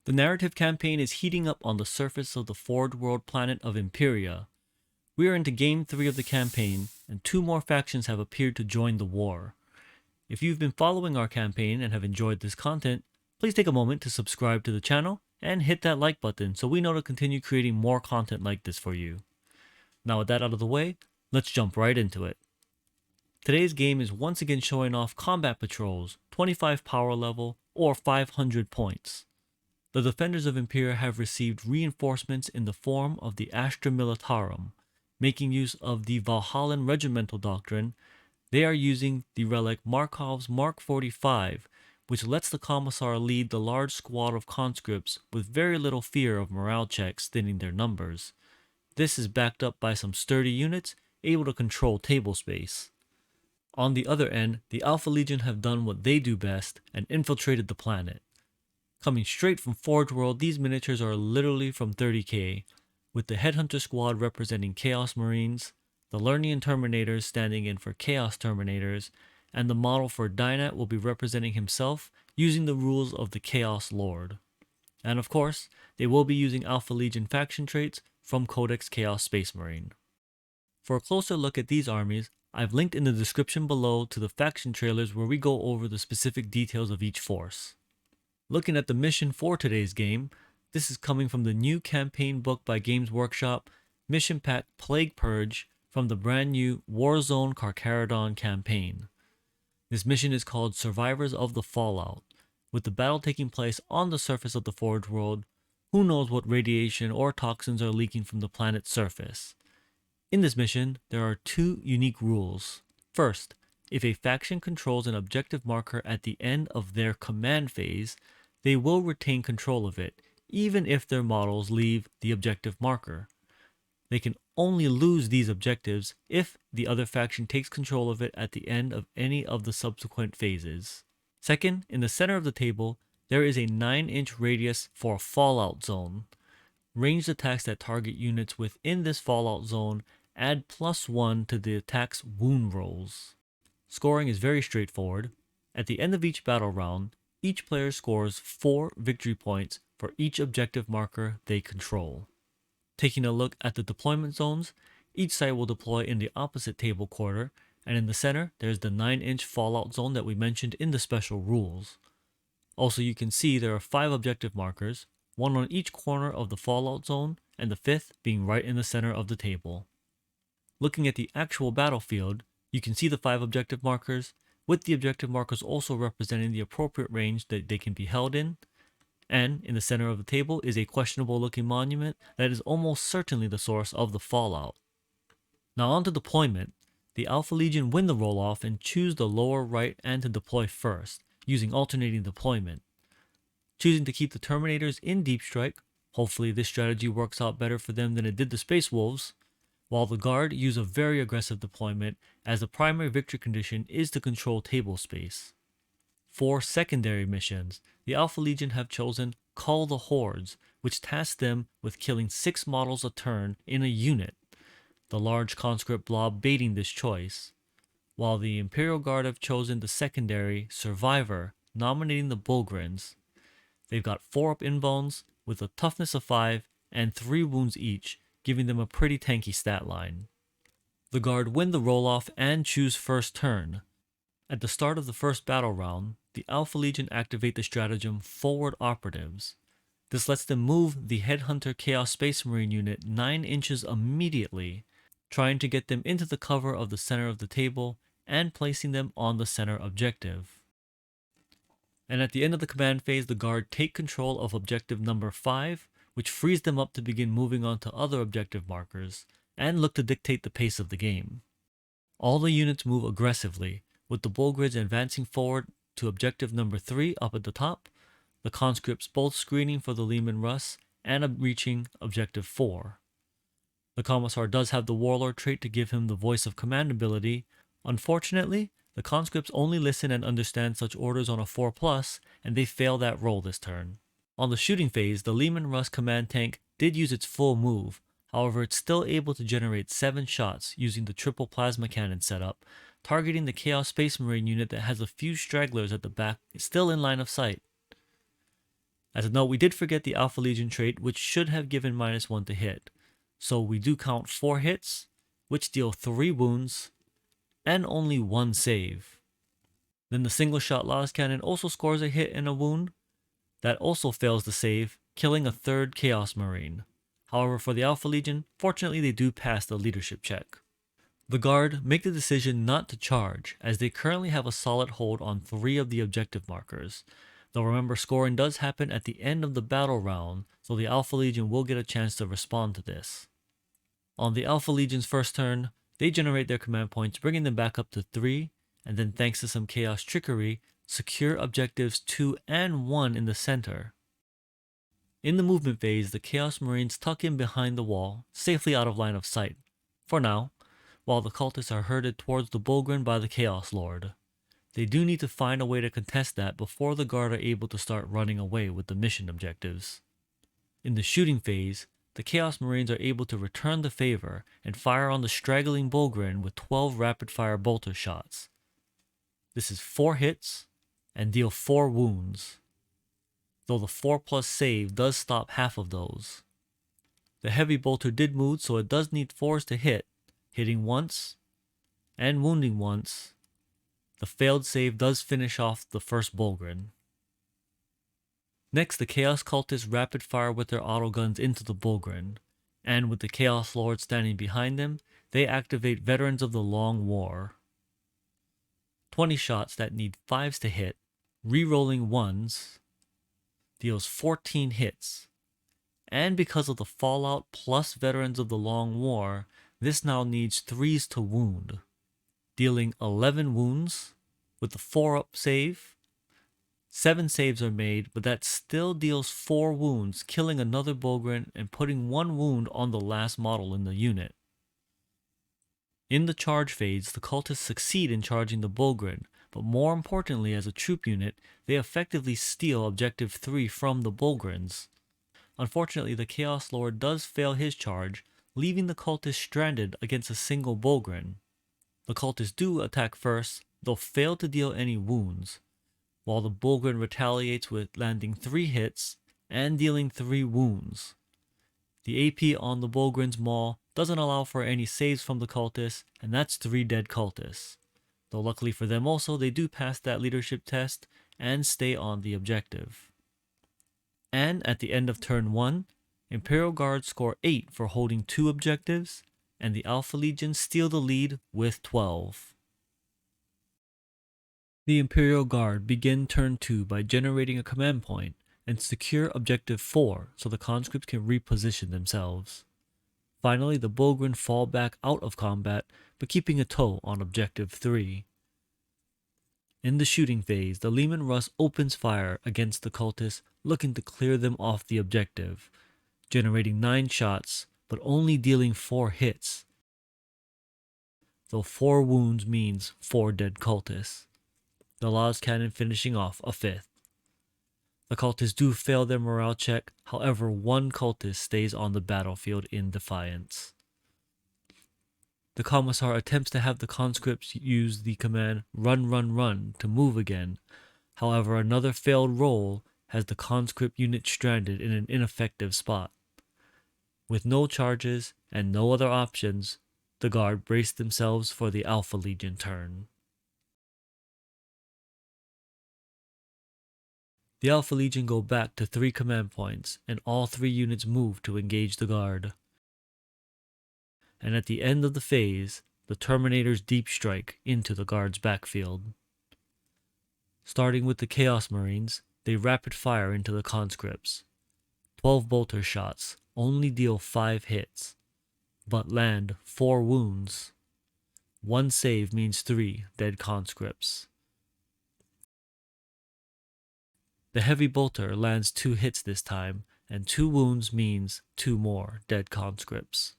The narrative campaign is heating up on the surface of the Forge World planet of Imperia. We are into Game 3 of the campaign, and 2 more factions have appeared to join the war. If you've been following our campaign and have enjoyed this content, please take a moment to subscribe to the channel and hit that like button so we know to continue creating more content like this for you. Now with that out of the way, let's jump right into it. Today's game is once again showing off combat patrols, 25 power level, or 500 points. The defenders of Imperium have received reinforcements in the form of the Astra Militarium. Making use of the Valhallan regimental doctrine, they are using the relic Markov's Mark 45, which lets the Commissar lead the large squad of conscripts with very little fear of morale checks thinning their numbers. This is backed up by some sturdy units able to control table space. On the other end, the Alpha Legion have done what they do best and infiltrated the planet. Coming straight from Forge World, these miniatures are literally from 30k, with the Headhunter squad representing Chaos Marines, the Lernian Terminators standing in for Chaos Terminators, and the model for Dynat will be representing himself using the rules of the Chaos Lord. And of course, they will be using Alpha Legion faction traits from Codex Chaos Space Marine. For a closer look at these armies, I've linked in the description below to the faction trailers where we go over the specific details of each force. Looking at the mission for today's game, this is coming from the new campaign book by Games Workshop, Mission Pack Plague Purge from the brand new Warzone Carcharodon campaign. This mission is called Survivors of the Fallout. With the battle taking place on the surface of the Forge World, who knows what radiation or toxins are leaking from the planet's surface. In this mission, there are 2 unique rules. First, if a faction controls an objective marker at the end of their command phase, they will retain control of it, even if their models leave the objective marker. They can only lose these objectives if the other faction takes control of it at the end of any of the subsequent phases. Second, in the center of the table, there is a 9-inch radius for a fallout zone. Ranged attacks that target units within this fallout zone add +1 to the attack's wound rolls. Scoring is very straightforward. At the end of each battle round, each player scores 4 victory points for each objective marker they control. Taking a look at the deployment zones, each site will deploy in the opposite table quarter, and in the center there's the 9-inch fallout zone that we mentioned in the special rules. Also, you can see there are 5 objective markers, 1 on each corner of the fallout zone, and the 5th being right in the center of the table. Looking at the actual battlefield, you can see the 5 objective markers, with the objective markers also representing the appropriate range that they can be held in. And in the center of the table is a questionable looking monument that is almost certainly the source of the fallout. Now on to deployment. The Alpha Legion win the roll-off and choose the lower right and to deploy first, using alternating deployment. Choosing to keep the Terminators in Deep Strike, hopefully this strategy works out better for them than it did the Space Wolves, while the Guard use a very aggressive deployment as the primary victory condition is to control table space. For secondary missions, the Alpha Legion have chosen Cull the Hordes, which tasks them with killing 6 models a turn in a unit, the large conscript blob baiting this choice, while the Imperial Guard have chosen the secondary Survivor, nominating the Bulgrins. They've got 4 up invuls with a toughness of 5 and 3 wounds each, giving them a pretty tanky stat line. The Guard win the roll-off and choose first turn. At the start of the first battle round, the Alpha Legion activate the stratagem Forward Operatives. This lets them move the Headhunter Chaos Space Marine unit 9 inches immediately, trying to get them into the cover of the center of the table and placing them on the center objective. And at the end of the command phase, the Guard take control of objective number 5, which frees them up to begin moving on to other objective markers, and look to dictate the pace of the game. All the units move aggressively, with the Bulgrids advancing forward to objective number 3 up at the top, the conscripts both screening for the Leman Russ and reaching objective 4. The Commissar does have the Warlord trait to give him the voice of command ability. Unfortunately, the conscripts only listen and understand such orders on a 4+, and they fail that roll this turn. On the shooting phase, the Leman Russ command tank did use its full move, however it's still able to generate 7 shots using the triple plasma cannon setup, targeting the Chaos Space Marine unit that has a few stragglers at the back still in line of sight. As a note, we did forget the Alpha Legion trait, which should have given -1 to hit. So we do count 4 hits, which deal 3 wounds, and only 1 save. Then the single shot Las Cannon also scores a hit and a wound. That also fails the save, killing a 3rd Chaos Marine. However, for the Alpha Legion, fortunately they do pass the leadership check. The Guard make the decision not to charge, as they currently have a solid hold on 3 of the objective markers. Though remember, scoring does happen at the end of the battle round, so the Alpha Legion will get a chance to respond to this. On the Alpha Legion's first turn, they generate their command points, bringing them back up to 3, and then thanks to some Chaos trickery, secure objectives 2 and 1 in the center. In the movement phase, the Chaos Marines tuck in behind the wall, safely out of line of sight, for now, while the cultists are herded towards the Bulgrin by the Chaos Lord. They do need to find a way to contest that before the Guard are able to start running away with the mission objectives. In the shooting phase, the Chaos Marines are able to return the favor and fire on the straggling Bulgrin with 12 rapid-fire bolter shots. This is 4 hits and deal 4 wounds, though the 4+ save does stop half of those. The heavy bolter did move, so it does need 4s to hit, hitting once and wounding once. The failed save does finish off the first Bulgrin. Next, the Chaos Cultists rapid fire with their autoguns into the Bulgrin, and with the Chaos Lord standing behind them, they activate Veterans of the Long War. 20 shots that need 5s to hit, re-rolling 1s, deals 14 hits. And because of the Fallout plus Veterans of the Long War, this now needs 3s to wound, dealing 11 wounds with the 4-up save. 7 saves are made, but that still deals 4 wounds, killing another Bulgrin and putting 1 wound on the last model in the unit. In the charge phase, the cultists succeed in charging the Bulgrin, but more importantly as a troop unit, they effectively steal Objective 3 from the Bulgrins. Unfortunately, the Chaos Lord does fail his charge, leaving the cultists stranded against a single Bulgrin. The cultists do attack first, though fail to deal any wounds, while the Bulgrin retaliates with landing 3 hits and dealing 3 wounds. The AP on the Bulgrin's maul doesn't allow for any saves from the cultists, and that's 3 dead cultists. Though luckily for them also, they do pass that leadership test and stay on the objective. And at the end of turn 1, Imperial Guards score 8 for holding 2 objectives, and the Alpha Legion steal the lead with 12. The Imperial Guard begin turn 2 by generating a command point and secure Objective 4 so the conscripts can reposition themselves. Finally, the Bulgrin fall back out of combat, but keeping a toe on Objective 3. In the shooting phase, the Leman Russ opens fire against the cultists, looking to clear them off the objective, generating 9 shots, but only dealing 4 hits, though 4 wounds means 4 dead cultists. The Las Cannon finishing off a 5th. The cultists do fail their morale check, however 1 cultist stays on the battlefield in defiance. The Commissar attempts to have the conscripts use the command "run, run, run" to move again, however another failed roll has the conscript unit stranded in an ineffective spot. With no charges and no other options, the Guard brace themselves for the Alpha Legion turn. The Alpha Legion go back to 3 command points, and all 3 units move to engage the Guard. And at the end of the phase, the Terminators deep strike into the Guard's backfield. Starting with the Chaos Marines, they rapid fire into the conscripts. 12 bolter shots only deal 5 hits, but land 4 wounds. 1 save means 3 dead conscripts. The heavy bolter lands 2 hits this time, and 2 wounds means 2 more dead conscripts.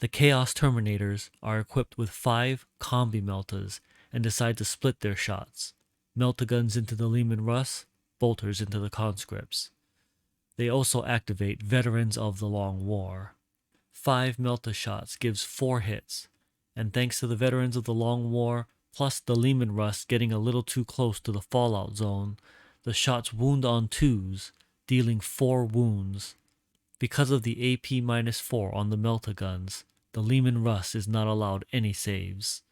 The Chaos Terminators are equipped with 5 combi meltas and decide to split their shots. Meltaguns into the Leman Russ, bolters into the conscripts. They also activate Veterans of the Long War. 5 melta shots gives 4 hits, and thanks to the Veterans of the Long War, plus the Leman Russ getting a little too close to the fallout zone, the shots wound on 2s, dealing 4 wounds. Because of the AP-4 on the Melta guns, the Leman Russ is not allowed any saves.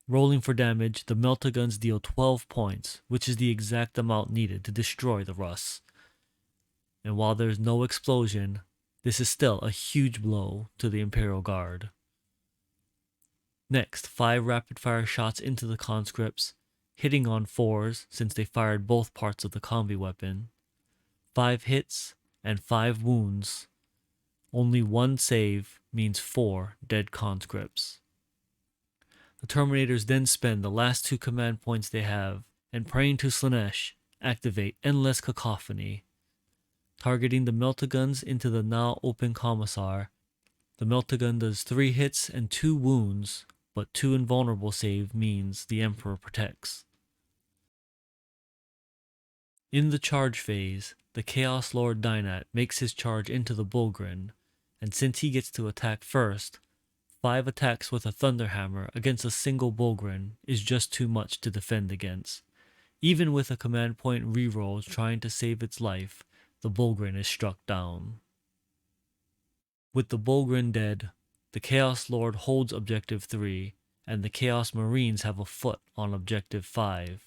Rolling for damage, the Melta guns deal 12 points, which is the exact amount needed to destroy the Russ. And while there's no explosion, this is still a huge blow to the Imperial Guard. Next, 5 rapid-fire shots into the conscripts, hitting on 4s since they fired both parts of the combi weapon. 5 hits and 5 wounds. Only 1 save means 4 dead conscripts. The Terminators then spend the last 2 command points they have, and praying to Slaanesh, activate Endless Cacophony. Targeting the Meltaguns into the now open Commissar, the Meltagun does 3 hits and 2 wounds, but 2 invulnerable save means the Emperor protects. In the charge phase, the Chaos Lord Dynat makes his charge into the Bulgrin, and since he gets to attack first, 5 attacks with a Thunderhammer against a single Bulgrin is just too much to defend against. Even with a command point reroll trying to save its life, the Bulgrin is struck down. With the Bulgrin dead, the Chaos Lord holds Objective 3, and the Chaos Marines have a foot on Objective 5.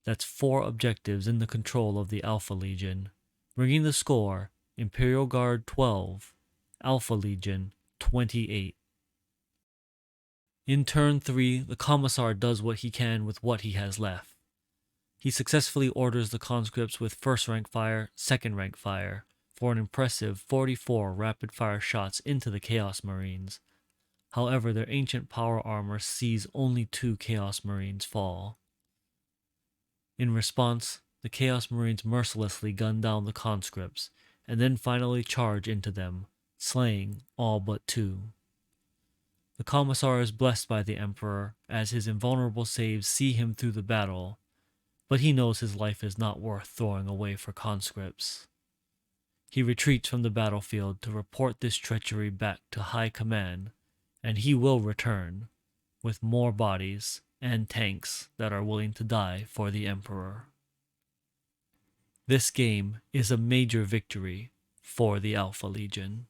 That's 4 objectives in the control of the Alpha Legion, bringing the score Imperial Guard 12, Alpha Legion 28. In turn 3, the Commissar does what he can with what he has left. He successfully orders the conscripts with first rank fire, second rank fire, for an impressive 44 rapid fire shots into the Chaos Marines. However, their ancient power armor sees only 2 Chaos Marines fall. In response, the Chaos Marines mercilessly gun down the conscripts, and then finally charge into them, slaying all but 2. The Commissar is blessed by the Emperor, as his invulnerable saves see him through the battle, but he knows his life is not worth throwing away for conscripts. He retreats from the battlefield to report this treachery back to High Command, and he will return, with more bodies and tanks that are willing to die for the Emperor. This game is a major victory for the Alpha Legion.